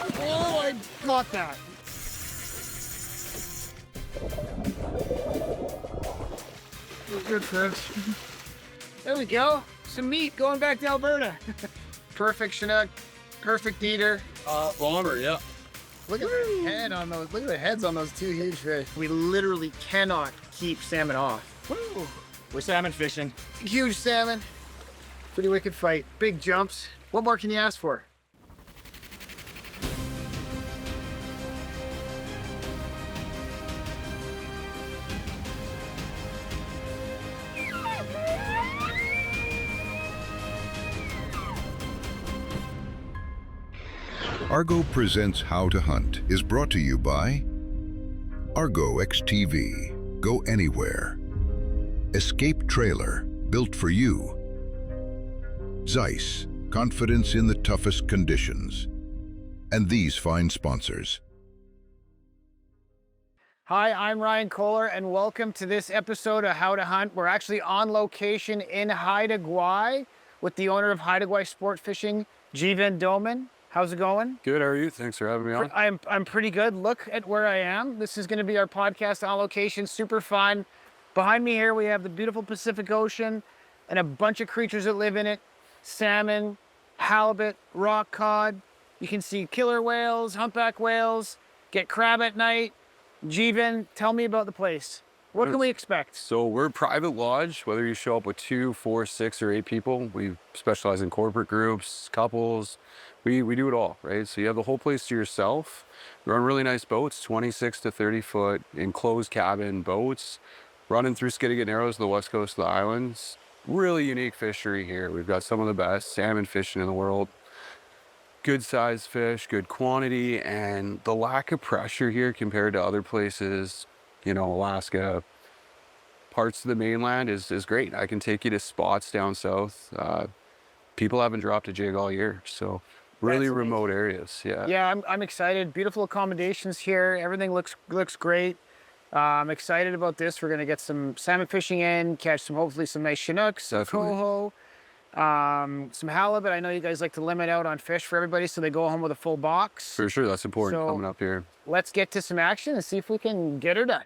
Oh, I caught that. Good fish. There we go. Some meat going back to Alberta. Perfect Chinook. Perfect eater. Bomber, yeah. Look at the head on those. Look at the heads on those two huge fish. We literally cannot keep salmon off. Woo. We're salmon fishing. Huge salmon. Pretty wicked fight. Big jumps. What more can you ask for? Argo Presents How to Hunt is brought to you by Argo XTV, Go Anywhere. Escape Trailer, built for you. Zeiss, confidence in the toughest conditions. And these fine sponsors. Hi, I'm Ryan Kohler, and welcome to this episode of How to Hunt. We're actually on location in Haida Gwaii with the owner of Haida Gwaii Sportfishing, Jeevan Doman. How's it going? Good, how are you? Thanks for having me on. I'm pretty good. Look at where I am. This is going to be our podcast on location. Super fun. Behind me here, we have the beautiful Pacific Ocean and a bunch of creatures that live in it. Salmon, halibut, rock cod. You can see killer whales, humpback whales, get crab at night. Jeevan, tell me about the place. What can we expect? So we're a private lodge, whether you show up with 2, 4, 6, or 8 people. We specialize in corporate groups, couples. We do it all, right? So you have the whole place to yourself. We run really nice boats, 26 to 30 foot enclosed cabin boats, running through Skidegate Narrows, the west coast of the islands. Really unique fishery here. We've got some of the best salmon fishing in the world. Good size fish, good quantity, and the lack of pressure here compared to other places, you know, Alaska, parts of the mainland is great. I can take you to spots down south. People haven't dropped a jig all year, so really remote areas. Yeah, I'm excited. Beautiful accommodations here. Everything looks great. I'm excited about this. We're gonna get some salmon fishing in, catch hopefully some nice Chinooks, some coho, some halibut. I know you guys like to limit out on fish for everybody, so they go home with a full box. For sure, that's important coming up here. Let's get to some action and see if we can get her done.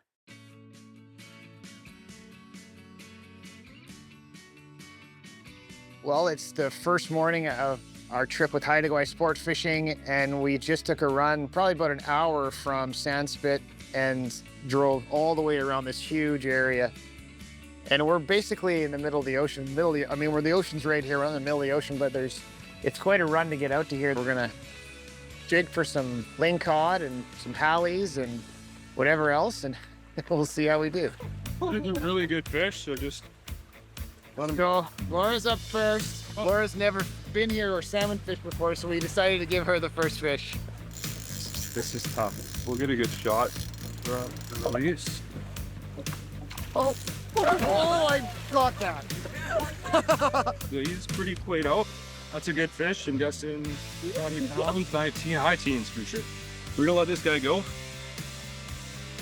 Well, it's the first morning of our trip with Haida Gwaii Sportfishing, and we just took a run, probably about an hour from Sandspit, and drove all the way around this huge area. And we're basically in the middle of the ocean. Where the ocean's right here, we're in the middle of the ocean, but it's quite a run to get out to here. We're gonna jig for some Lingcod and some Hallies and whatever else, and we'll see how we do. Really good fish, so just Let him go. Laura's up first. Laura's never been here or salmon fished before, so we decided to give her the first fish. this is tough. We'll get a good shot. Release. Oh, I caught that. Yeah, he's pretty played out. That's a good fish. I'm guessing 20 pounds, 19, high teens for sure. We're gonna let this guy go.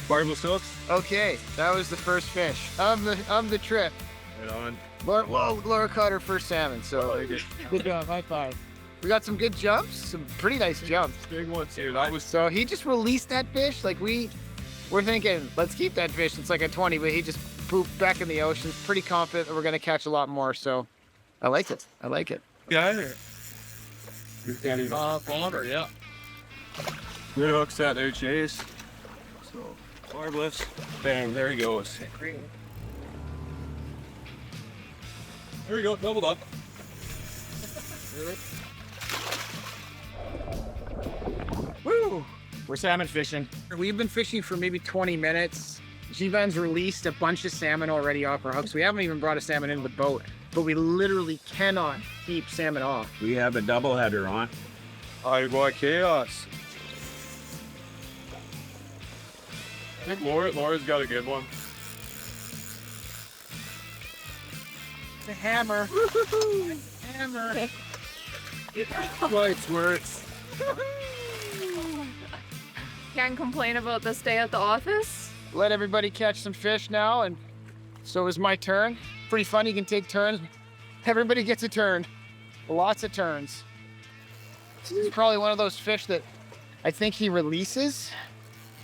Barbell silks. Okay, that was the first fish of the trip. Right on. Laura caught her first salmon, so good job, high five. We got some good jumps, some pretty nice jumps. Big ones here. That was So he just released that fish. Like we're thinking, let's keep that fish. It's like a 20, but he just pooped back in the ocean. Pretty confident that we're gonna catch a lot more. So I like it. I like it. guy. Bomber, yeah. Good hook set there, Chase. So barb lifts. Bang, there he goes. There we go, doubled up. Woo! We're salmon fishing. We've been fishing for maybe 20 minutes. Jeevan's released a bunch of salmon already off our hooks. We haven't even brought a salmon in with boat, but we literally cannot keep salmon off. We have a double header on. Haida Gwaii chaos. I think Laura's got a good one. The hammer. Hammer. Right, works. Can't complain about this day at the office. Let everybody catch some fish now, and so it was my turn. Pretty fun, you can take turns. Everybody gets a turn. Lots of turns. This is probably one of those fish that I think he releases,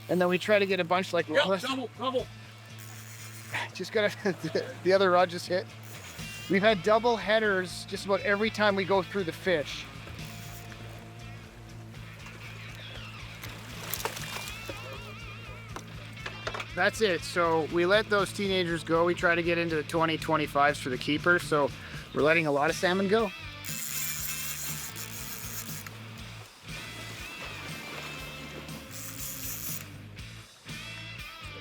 and then we try to get a bunch like, double. just gotta, the other rod just hit. We've had double headers just about every time we go through the fish. That's it. So we let those teenagers go. We try to get into the 20, 25s for the keeper. So we're letting a lot of salmon go.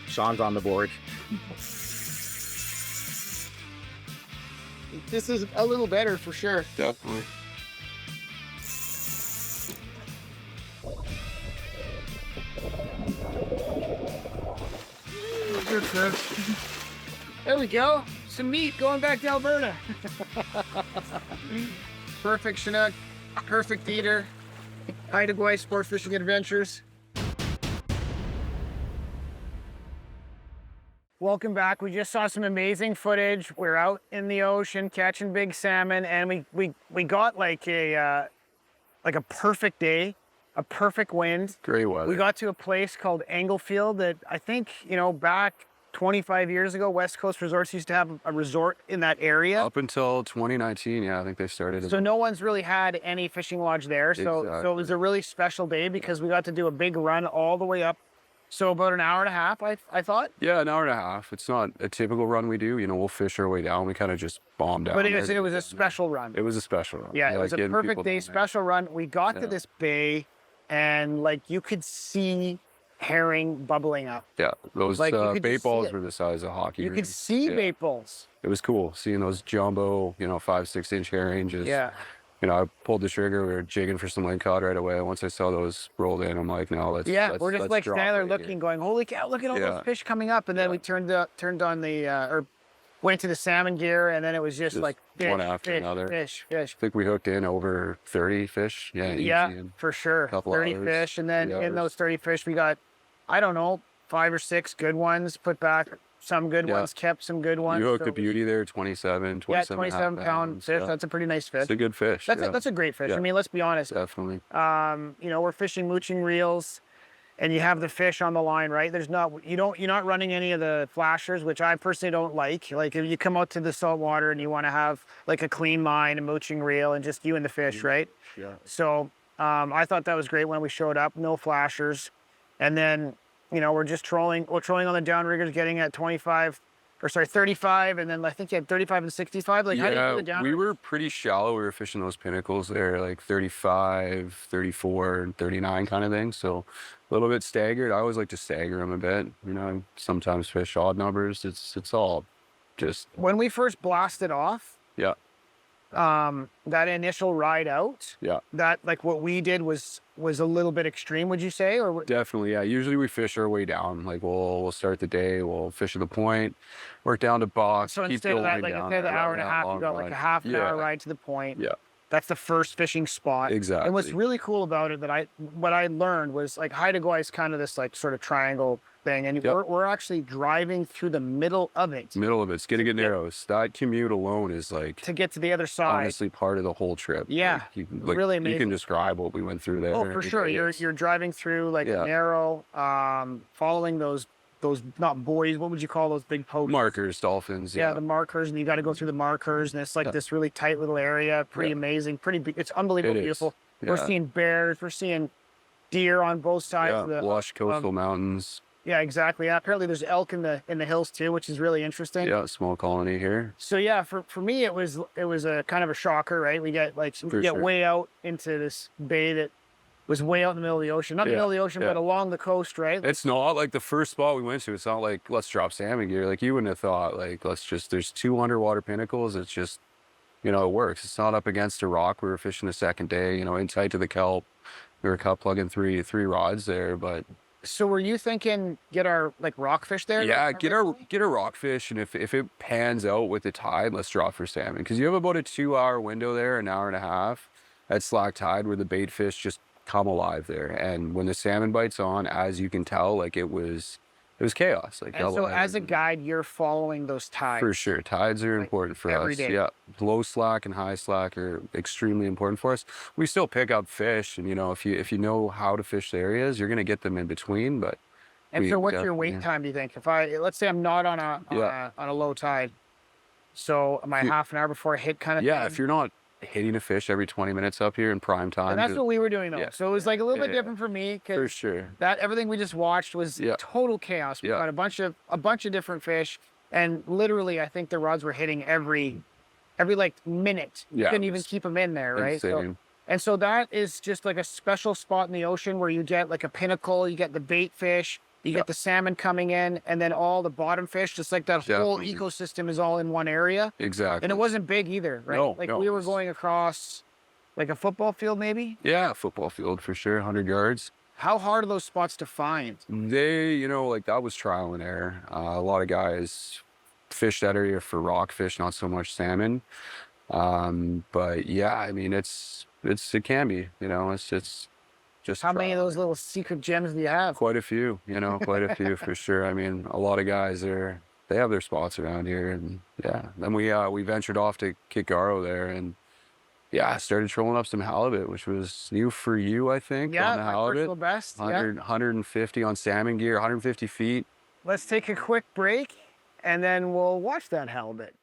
Sean's on the board. This is a little better for sure. Definitely. Good fish. There we go. Some meat going back to Alberta. Perfect Chinook, perfect eater. Haida Gwaii Sportfishing Adventures. Welcome back. We just saw some amazing footage. We're out in the ocean catching big salmon, and we got like a perfect day, a perfect wind. Great weather. We got to a place called Anglefield that I think, you know, back 25 years ago, West Coast Resorts used to have a resort in that area. Up until 2019, yeah, I think they started. So no one's really had any fishing lodge there. So it was a really special day because we got to do a big run all the way up. So about an hour and a half, I thought. Yeah, an hour and a half. It's not a typical run we do. You know, we'll fish our way down. We kind of just bombed down. But it was a special run. It was a special run. Yeah, it was like a perfect day, special run. We got to Yeah. this bay, and like you could see herring bubbling up. Yeah, those Like, you could bait just see balls it. were the size of hockey. You could rings. see Yeah. bait balls. It was cool seeing those jumbo, 5-6 inch herring. Just, Yeah. I pulled the trigger. We were jigging for some Lingcod right away. Once I saw those rolled in, I'm like, no, let's. Yeah, let's, we're just let's like drop standing there right looking, here. going, holy cow, look at all those Yeah. fish coming up. And then we turned on the, or went to the salmon gear, and then it was just like fish, one after fish, another. fish, fish. I think we hooked in over 30 fish. Yeah, easy Yeah, in for sure. couple 30 hours, fish. And then 3 in those hours. 30 fish, we got, I don't know, 5 or 6 good ones, put back some good Yeah. ones, kept some good ones. You hooked So a beauty there, 27, yeah, 27 27 pound fish. Yeah. That's a pretty nice fish. It's a good fish. That's a great fish. Yeah. I mean, let's be honest. Definitely. We're fishing mooching reels, and you have the fish on the line, right? You're not running any of the flashers, which I personally don't like. Like if you come out to the salt water and you want to have like a clean line, a mooching reel, and just you and the fish, right? Yeah. So I thought that was great when we showed up, no flashers. And then, we're just trolling. We're trolling on the downriggers, getting at 35, and then I think you had 35 and 65. Like, how do you do the down? We were pretty shallow. We were fishing those pinnacles there, like 35, 34, and 39 kind of thing. So a little bit staggered. I always like to stagger them a bit. I sometimes fish odd numbers. It's all just, When we first blasted off, yeah, that initial ride out, yeah. that like what we did was a little bit extreme, would you say? Or Definitely, yeah. Usually we fish our way down. Like we'll start the day, we'll fish at the point, work down to box. so keep instead of that, going like down instead of the that hour and a long half, you got like run. a half an hour Yeah. ride to the point. Yeah. That's the first fishing spot. Exactly. And what's really cool about it what I learned was like Haida Gwaii is kind of this like sort of triangle thing, and Yep. we're actually driving through the middle of it Middle of it's getting it narrow. That commute alone is like to get to the other side. honestly part of the whole trip. Yeah, really You amazing. can describe what we went through there. Oh, for sure. You're driving through like a narrow, following those not buoys. What would you call those big posts? markers, dolphins. Yeah, the markers, and you got to go through the markers, and it's like this really tight little area. Pretty amazing. Pretty big. It's unbelievably It is. beautiful. We're Yeah. seeing bears. We're seeing deer on both sides of the lush coastal mountains. Yeah, exactly. Yeah, apparently there's elk in the hills too, which is really interesting. Yeah, small colony here. So yeah, for me it was a kind of a shocker, right? We get sure. way out into this bay that was way out in the middle of the ocean. Not in the middle of the ocean, but along the coast, right? It's not like the first spot we went to. It's not like let's drop salmon gear. Like you wouldn't have thought. Like there's 2 underwater pinnacles. It's just it works. It's not up against a rock. We were fishing the second day. In tight to the kelp. We were cut plugging three rods there, but. So were you thinking get our rockfish there? Yeah, get a rockfish, and if it pans out with the tide, let's drop for salmon. Because you have about a 2-hour window there, an hour and a half at slack tide where the bait fish just come alive there. And when the salmon bites on, as you can tell, like it was it was chaos. Like And so as a guide, you're following those tides. for sure, tides are important for every us. day. Yeah, low slack and high slack are extremely important for us. We still pick up fish, and you know, if you know how to fish the areas, you're gonna get them in between. But And we so what's your wait yeah. time, do you think? If let's say I'm not on a low tide, so am I half an hour before I hit kind of Yeah, thing? if you're not hitting a fish every 20 minutes up here in prime time, And that's what we were doing though. yeah. So it was like a little bit Yeah. different for me for because sure. everything we just watched was Yeah. total chaos. We Yeah. got a bunch of different fish, and literally I think the rods were hitting every like minute. You Yeah, couldn't it even was keep them in there, right? So, Insane. and so that is just like a special spot in the ocean where you get like a pinnacle, you get the bait fish, you get the salmon coming in, and then all the bottom fish, just like that whole Definitely. ecosystem is all in one area. Exactly. And it wasn't big either, right? No, like no. we were going across like a football field maybe. Yeah, football field for sure, 100 yards. How hard are those spots to find? They, you know, like that was trial and error. A lot of guys fish that area for rockfish, not so much salmon. But yeah, I mean, it can be, you know, it's just How many of trial. those little secret gems do you have? Quite a few, you know, quite a few for sure. I mean, a lot of guys they have their spots around here, and yeah. Then we ventured off to Kitgaro there, and yeah, started trolling up some halibut, which was new for you, I think, Yeah, on the my halibut. personal best. Yeah. 150 on salmon gear, 150 feet. Let's take a quick break, and then we'll watch that halibut.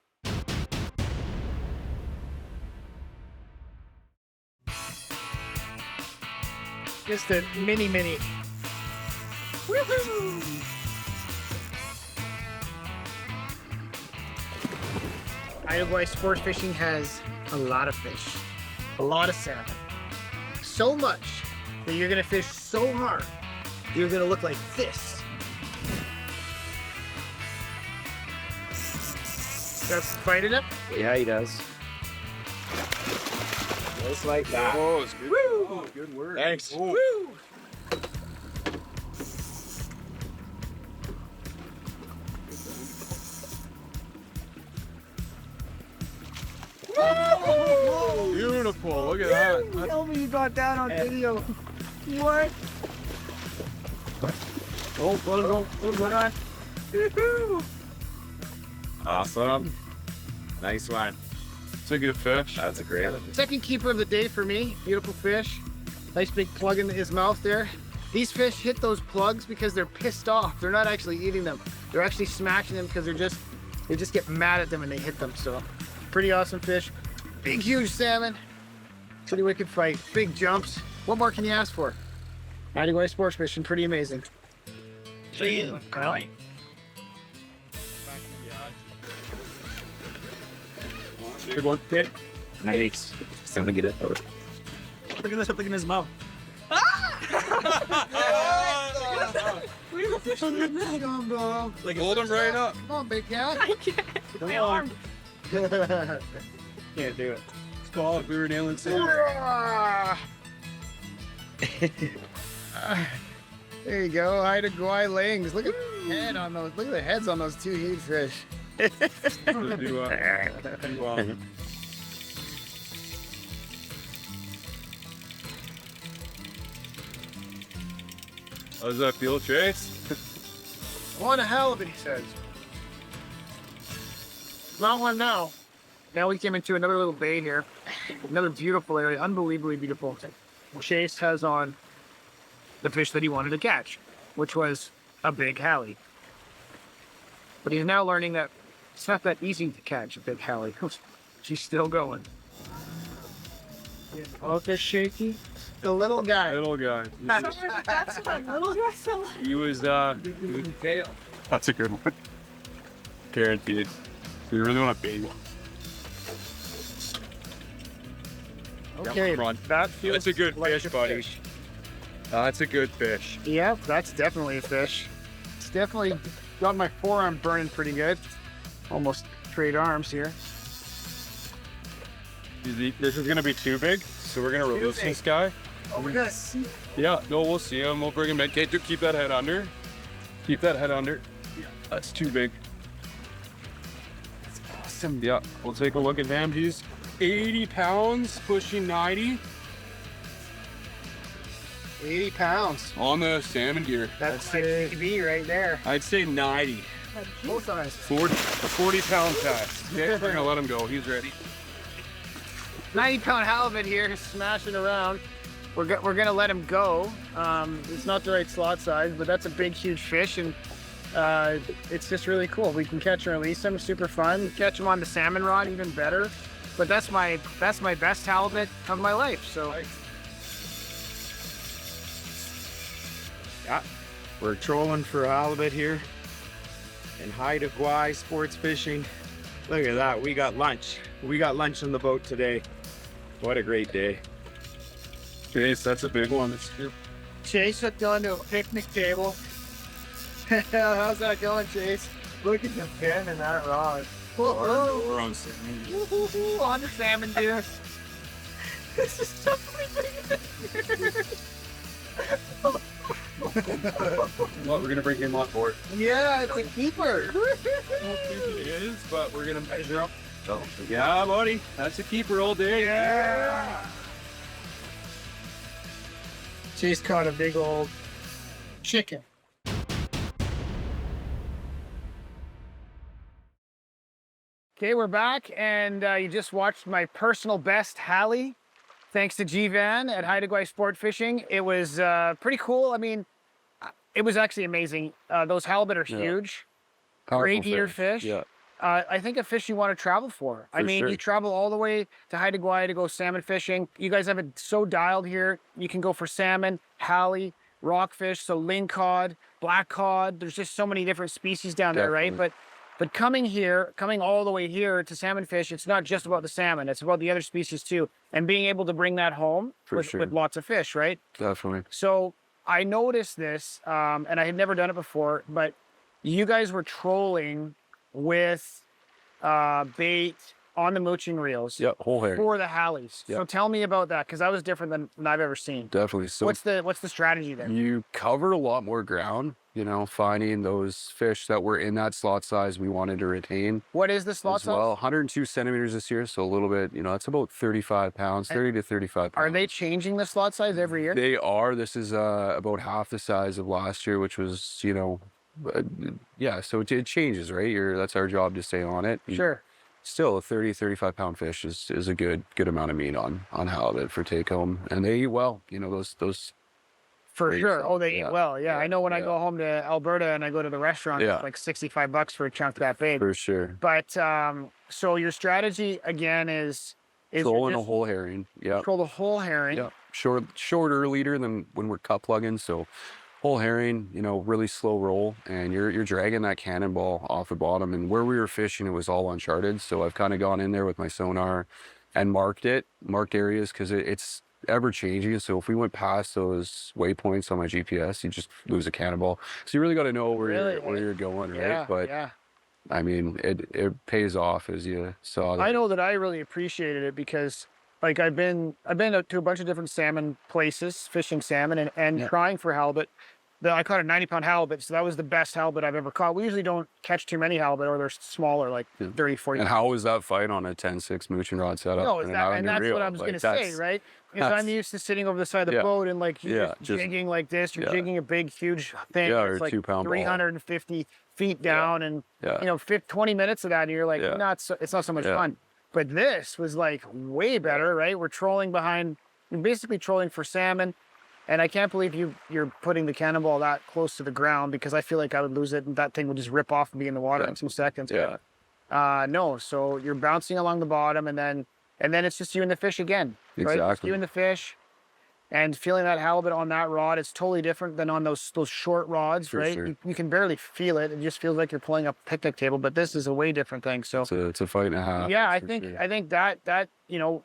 Just a mini. Woohoo! Haida Gwaii Sportfishing has a lot of fish, a lot of salmon. So much that you're gonna fish so hard, you're gonna look like this. Just fighting it. Yeah, he does. Just like that. Oh, it's good. Woo! Oh, good work. Thanks. Oh. Woo! Beautiful. Look at that. Tell me you got that on video. What? Oh, go on. Woohoo! Awesome. Nice one. It's a good fish. That's a great one. Second keeper of the day for me. Beautiful fish. Nice big plug in his mouth there. These fish hit those plugs because they're pissed off. They're not actually eating them. They're actually smashing them because they just get mad at them and they hit them. So pretty awesome fish. Big, huge salmon. Pretty wicked fight. Big jumps. What more can you ask for? Haida Gwaii Sportfishing, pretty amazing. Good one. Good. Nice. I'm gonna get it. Look at this, look in his mouth. Like, hold him right up. Come on, big cat. I can't. My arm. Can't do it. It's called. We were nailing salmon. There you go, Haida Gwaii Lings. Look at the head on those. Look at the heads on those two huge fish. How does that feel, Chase? On a halibut, he says. Not one now. Now we came into another little bay here. Another beautiful area, unbelievably beautiful. Chase has on the fish that he wanted to catch, which was a big hallie. But he's now learning that it's not that easy to catch a big hallie. She's still going. Oh, they're shaky. The little guy. Little guy. That's what little guy fell. He was fail. That's a good one. Guaranteed. We really want a big one. Okay, that feels That's a good like fish, a buddy. fish. That's a good fish. Yep, that's definitely a fish. It's definitely got my forearm burning pretty good. Almost trade arms here. This is gonna be too big, so we're gonna release this guy. Oh, we're gonna see. Yeah, no, we'll see him. We'll bring him in. Okay, keep that head under. Keep that head under. Yeah, that's too big. That's awesome. Yeah, we'll take a look at him. He's 80 pounds, pushing 90. 80 pounds. On the salmon gear. That's TV right there. I'd say 90. Full size. 40-pound test. Yeah, we're gonna let him go. He's ready. 90-pound halibut here, smashing around. We're gonna let him go. It's not the right slot size, but that's a big, huge fish, and it's just really cool. We can catch and release him, super fun. Catch him on the salmon rod, even better. But that's my best halibut of my life. So Yeah, we're trolling for halibut here in Haida Gwaii Sportfishing. Look at that, we got lunch. We got lunch on the boat today. What a great day. Chase, that's a big one. Chase hooked onto a picnic table. How's that going, Chase? Look at the fin and that rod. We're on salmon. Woo-hoo-hoo, on the salmon, dude. This is totally Well, we're gonna bring him on board. Yeah, it's a keeper. It is, but we're gonna measure up. So, yeah, buddy, that's a keeper all day. Yeah. Chase caught a big old chicken. Okay, we're back, and you just watched my personal best Hallie, thanks to G-Van at Haida Gwaii Sportfishing. It was pretty cool. I mean, it was actually amazing. Those halibut are huge. Great eater fish. Yeah. I think a fish you want to travel for. I mean, sure. you travel all the way to Haida Gwaii to go salmon fishing. You guys have it so dialed here. You can go for salmon, Hallie, rockfish, so lingcod, black cod. There's just so many different species down there, right? But coming all the way here to salmon fish, it's not just about the salmon. It's about the other species too. And being able to bring that home with lots of fish, right? Definitely. So I noticed this, and I had never done it before, but you guys were trolling with bait on the mooching reels. Yeah, whole hair. For the Hallies. Yep. So tell me about that, because that was different than I've ever seen. Definitely. So What's the strategy there? you cover a lot more ground, you know, finding those fish that were in that slot size we wanted to retain. What is the slot as size? well, 102 centimeters this year, so a little bit, you know, that's about 35 pounds, 30 to 35 pounds. Are they changing the slot size every year? They are. This is about half the size of last year, which was, you know, yeah, so it changes, right? That's our job to stay on it. Sure. Still, a 30, 35 pound fish is a good amount of meat on halibut for take home, and they eat well. You know, those For Great sure. stuff. Oh, they eat Yeah. well. Yeah. Yeah. I know when I Yeah. go home to Alberta and I go to the restaurant, Yeah. it's like $65 for a chunk that big. for sure. But so your strategy again is Trolling a whole herring. Yeah. control the whole herring. Yeah. Shorter leader than when we're cut plugging. So whole herring, you know, really slow roll, and you're dragging that cannonball off the bottom. And where we were fishing, it was all uncharted. So I've kind of gone in there with my sonar and marked areas, because it's ever changing. So if we went past those waypoints on my GPS, you just lose a cannonball. So you really got to know where you're going, right? Yeah. But yeah. I mean, it pays off, as you saw. I know that I really appreciated it because, like, I've been to a bunch of different salmon places, fishing salmon and trying for halibut. I caught a 90-pound halibut, so that was the best halibut I've ever caught. We usually don't catch too many halibut, or they're smaller, like 30, 40. And how was that fight on a 10-6 mooching rod setup? No, and that's what I was going to say, right? Because I'm used to sitting over the side of the boat and, like, you're just jigging like this. You're jigging a big, huge thing. Yeah, it's or like 2-pound ball. 350 feet down, and you know, 20 minutes of that, and you're like, it's not so much fun. But this was like way better, right? We're trolling you're basically trolling for salmon. And I can't believe you're putting the cannonball that close to the ground, because I feel like I would lose it and that thing would just rip off and be in the water in 2 seconds. Yeah. No, so you're bouncing along the bottom, and then it's just you and the fish again. Right? Exactly. It's you and the fish, and feeling that halibut on that rod, it's totally different than on those short rods, For right? sure. You can barely feel it. It just feels like you're pulling up a picnic table, but this is a way different thing. So It's a fight and a half. yeah, I for think sure. that you know,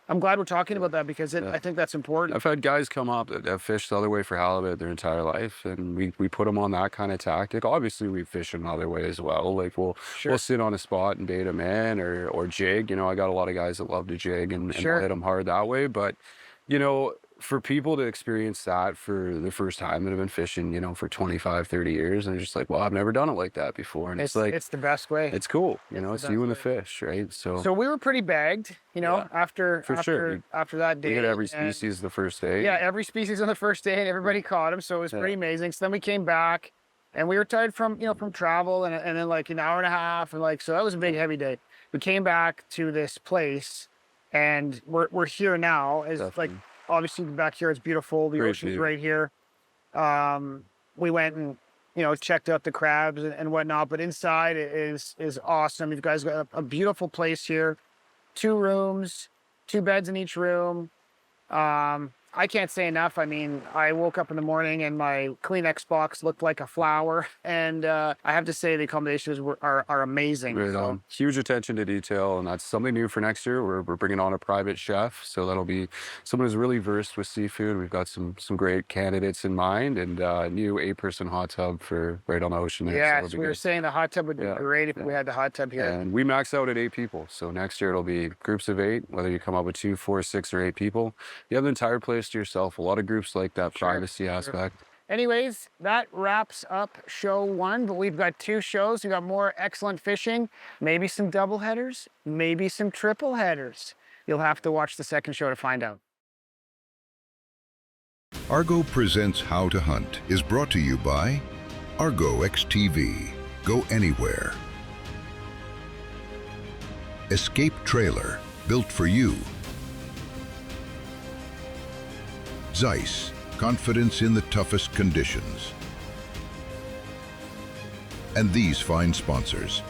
I'm glad we're talking about that, because I think that's important. I've had guys come up that have fished the other way for halibut their entire life, and we put them on that kind of tactic. Obviously, we fish another way as well. Like we'll sit on a spot and bait them in, or jig. You know, I got a lot of guys that love to jig and hit them hard that way. But you know, for people to experience that for the first time that have been fishing, you know, for 25, 30 years, and they're just like, well, I've never done it like that before. And it's like, it's the best way. it's cool. You know, the it's best you and the way. fish, right? So So we were pretty bagged, you know, Yeah, after for sure. after that day. we get every and- species the first day. Yeah, every species on the first day, and everybody caught them, so it was Yeah. pretty amazing. So then we came back, and we were tired from from travel, and then like an hour and a half, and like so that was a big heavy day. We came back to this place, and we're here now. As like Definitely. obviously back here it's beautiful. The Great ocean's view. right here. We went and checked out the crabs and whatnot, but inside it is awesome. You guys got a beautiful place here. 2 rooms, 2 beds in each room. I can't say enough. I mean, I woke up in the morning and my Kleenex box looked like a flower. And I have to say the accommodations are amazing. Right So, on. Huge attention to detail, and that's something new for next year. We're bringing on a private chef, so that'll be someone who's really versed with seafood. We've got some great candidates in mind, and a new 8-person hot tub for right on the ocean there. so yes, that'll be we were good. saying the hot tub would be Yeah, great if yeah. we had the hot tub here. And we max out at 8 people. So next year it'll be groups of 8, whether you come up with 2, 4, 6, or 8 people. You have the entire place to yourself. A lot of groups like that Sure, privacy aspect. Anyways, that wraps up show 1, but we've got 2 shows. We've got more excellent fishing, maybe some double headers, maybe some triple headers. You'll have to watch the second show to find out. Argo Presents How to Hunt is brought to you by Argo XTV. Go anywhere. Escape Trailer, built for you. Zeiss, confidence in the toughest conditions. And these fine sponsors.